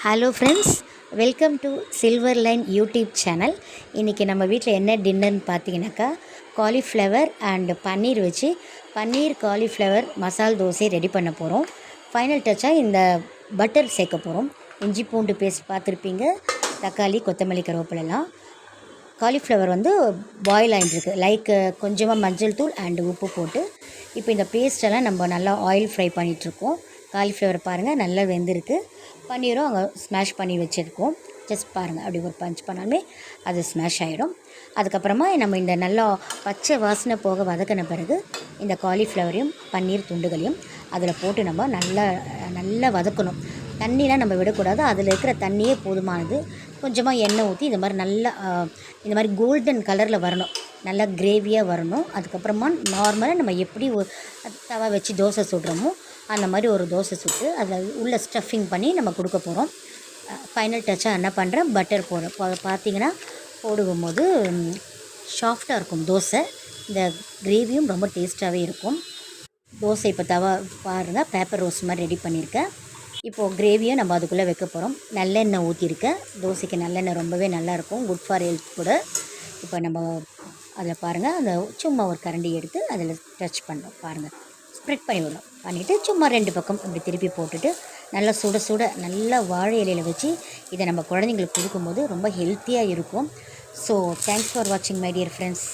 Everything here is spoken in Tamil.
Hello friends, welcome to silver line YouTube channel. இன்றைக்கி நம்ம வீட்டில் என்ன டின்னர்னு பார்த்தீங்கன்னாக்கா, காலிஃப்ளவர் அண்டு பன்னீர் வச்சு பன்னீர் காலிஃப்ளவர் மசால் தோசை ரெடி பண்ண போகிறோம். ஃபைனல் டச்சாக இந்த பட்டர் சேர்க்க போகிறோம். இஞ்சி பூண்டு பேஸ்ட் பார்த்துருப்பீங்க, தக்காளி, கொத்தமல்லி, கருவேப்பிலெல்லாம். காலிஃப்ளவர் பாயில் ஆகிட்டுருக்கு. கொஞ்சமாக மஞ்சள் தூள் அண்டு உப்பு போட்டு இப்போ இந்த பேஸ்ட்டெல்லாம் நம்ம நல்லா ஆயில் ஃப்ரை பண்ணிகிட்ருக்கோம். காலிஃப்ளவர் பாருங்கள், நல்லா வெந்திருக்கு. பன்னீரும் அங்கே ஸ்மாஷ் பண்ணி வச்சுருக்கோம். ஜஸ்ட் பாருங்கள், அப்படி ஒரு பஞ்ச் பண்ணாலுமே அது ஸ்மாஷ் ஆகிடும். அதுக்கப்புறமா நம்ம இந்த நல்லா பச்சை வாசனை போக வதக்கின பிறகு இந்த காலிஃப்ளவரையும் பன்னீர் துண்டுகளையும் அதில் போட்டு நம்ம நல்லா வதக்கணும். தண்ணிலாம் நம்ம விடக்கூடாது, அதில் இருக்கிற தண்ணியே போதுமானது. கொஞ்சமாக எண்ணெய் ஊற்றி இந்த மாதிரி கோல்டன் கலரில் வரணும், நல்லா கிரேவியாக வரணும். அதுக்கப்புறமா நார்மலாக நம்ம எப்படி ஒரு தவா வச்சு தோசை சுடுறோமோ அந்த மாதிரி ஒரு தோசை சுட்டு அதில் உள்ள ஸ்டஃபிங் பண்ணி நம்ம கொடுக்க போகிறோம். ஃபைனல் டச்சாக என்ன பண்ணுறேன், பட்டர் போடுறேன். பார்த்தீங்கன்னா போடும்போது சாஃப்டாக இருக்கும் தோசை. இந்த கிரேவியும் ரொம்ப டேஸ்ட்டாகவே இருக்கும். தோசை இப்போ தவா பாருங்கள், பேப்பர் ரோஸ்ட் மாதிரி ரெடி பண்ணியிருக்கேன். இப்போது கிரேவியை நம்ம அதுக்குள்ளே வைக்க போகிறோம். நல்லெண்ணெய் ஊற்றிருக்கேன். தோசைக்கு நல்லெண்ணெய் ரொம்பவே நல்லாயிருக்கும், குட் ஃபார் ஹெல்த் கூட. இப்போ நம்ம அதில் பாருங்கள், அந்த சும்மா ஒரு கரண்டி எடுத்து அதில் டச் பண்ணுறோம். பாருங்கள், ஸ்ப்ரெட் பண்ணி விடுறோம். பண்ணிவிட்டு சும்மா 2 பக்கம் இப்படி திருப்பி போட்டுட்டு நல்லா சுட சுட நல்லா வாழை இலையில் வச்சு இதை நம்ம குழந்தைங்களுக்கு கொடுக்கும்போது ரொம்ப ஹெல்த்தியாக இருக்கும். ஸோ தேங்க்ஸ் ஃபார் வாட்சிங் மை டியர் ஃப்ரெண்ட்ஸ்.